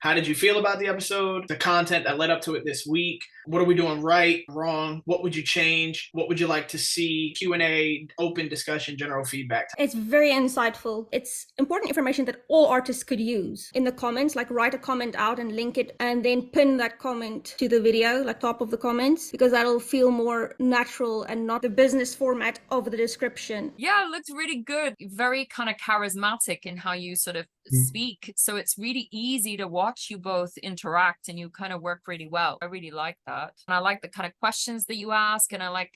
How did you feel about the episode? The content that led up to it this week? What are we doing right, wrong? What would you change? What would you like to see? Q&A, open discussion, general feedback. It's very insightful. It's important information that all artists could use. In the comments, like write a comment out and link it and then pin that comment to the video, like top of the comments, because that'll feel more natural and not the business format of the description. Yeah, it looked really good. Very kind of charismatic in how you sort of speak. So it's really easy to watch you both interact and you kind of work really well. I really like that. And I like the kind of questions that you ask. And I like,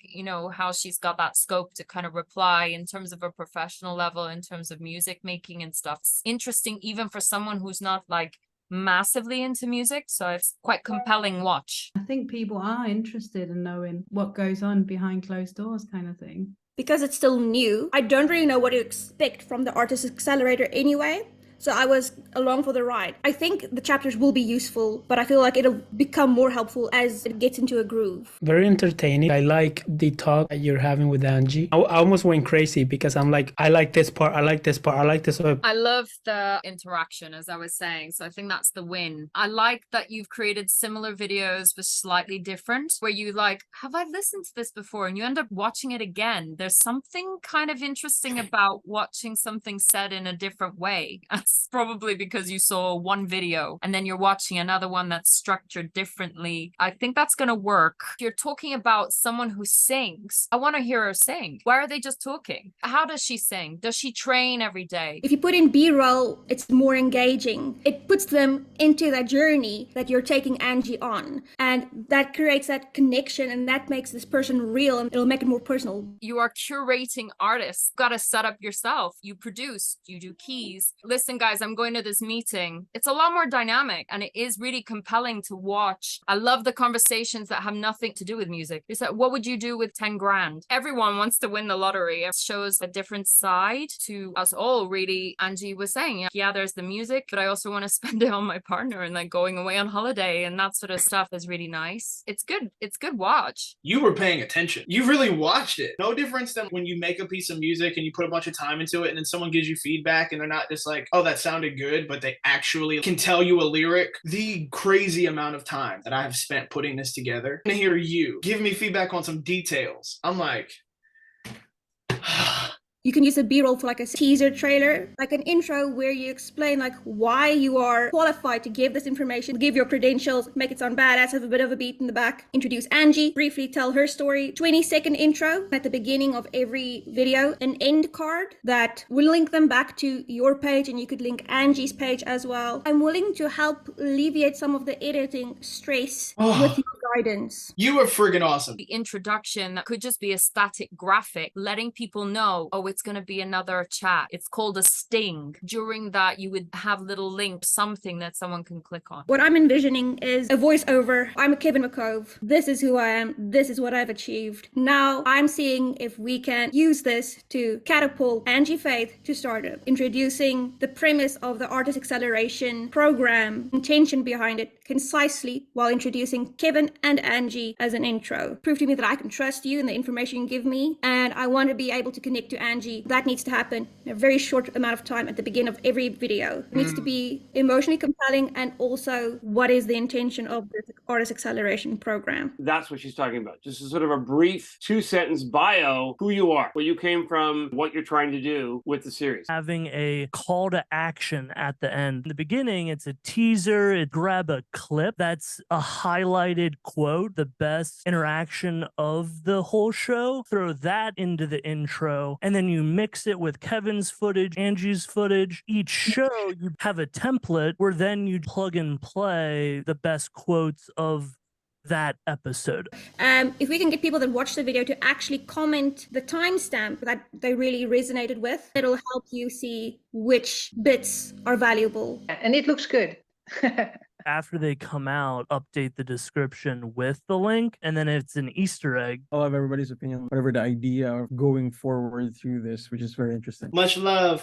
how she's got that scope to kind of reply in terms of a professional level, in terms of music making and stuff. It's interesting, even for someone who's not like massively into music. So it's quite compelling watch. I think people are interested in knowing what goes on behind closed doors kind of thing. Because it's still new, I don't really know what to expect from the Artist Accelerator anyway. So I was along for the ride. I think the chapters will be useful, but I feel like it'll become more helpful as it gets into a groove. Very entertaining. I like the talk that you're having with Angie. I almost went crazy because I'm like, I like this part, I like this part, I like this. I love the interaction, as I was saying. So I think that's the win. I like that you've created similar videos but slightly different, where you like, have I listened to this before? And you end up watching it again. There's something kind of interesting about watching something said in a different way. Probably because you saw one video and then you're watching another one that's structured differently. I think that's going to work. You're talking about someone who sings. I want to hear her sing. Why are they just talking? How does she sing? Does she train every day? If you put in B-roll, it's more engaging. It puts them into that journey that you're taking Angie on. And that creates that connection and that makes this person real and it'll make it more personal. You are curating artists. You've got to set up yourself. You produce, you do keys. Listen, guys, I'm going to this meeting. It's a lot more dynamic and it is really compelling to watch. I love the conversations that have nothing to do with music. It's like, what would you do with 10 grand? Everyone wants to win the lottery. It shows a different side to us all, really. Angie was saying, yeah, there's the music, but I also want to spend it on my partner and like going away on holiday and that sort of stuff is really nice. It's good. It's good watch. You were paying attention. You really watched it. No difference than when you make a piece of music and you put a bunch of time into it and then someone gives you feedback and they're not just like, oh, that sounded good, but they actually can tell you a lyric. The crazy amount of time that I have spent putting this together to hear you give me feedback on some details. I'm like, You can use a B-roll for like a teaser trailer, like an intro where you explain like why you are qualified to give this information, give your credentials, make it sound badass, have a bit of a beat in the back, introduce Angie, briefly tell her story, 20-second intro at the beginning of every video, an end card that will link them back to your page and you could link Angie's page as well. I'm willing to help alleviate some of the editing stress with your guidance. You are friggin' awesome. The introduction that could just be a static graphic, letting people know, oh, it's going to be another chat. It's called a sting. During that, you would have little links, something that someone can click on. What I'm envisioning is a voiceover. I'm Kevin McCove. This is who I am. This is what I've achieved. Now I'm seeing if we can use this to catapult Angie Faith to stardom, introducing the premise of the Artist Acceleration program, intention behind it concisely, while introducing Kevin and Angie as an intro. Prove to me that I can trust you and the information you give me, and I want to be able to connect to Angie. That needs to happen in a very short amount of time at the beginning of every video. It needs to be emotionally compelling, and also what is the intention of the Artist Acceleration program. That's what she's talking about. Just a sort of a brief 2-sentence bio, who you are, where you came from, what you're trying to do with the series. Having a call to action at the end. In the beginning, it's a teaser. It grab a clip that's a highlighted quote, the best interaction of the whole show. Throw that into the intro, and then you mix it with Kevin's footage, Angie's footage. Each show, you have a template where then you plug and play the best quotes of that episode. If we can get people that watch the video to actually comment the timestamp that they really resonated with, it'll help you see which bits are valuable. And it looks good. After they come out, update the description with the link, and then it's an Easter egg. I'll have everybody's opinion, whatever the idea of going forward through this, which is very interesting. Much love.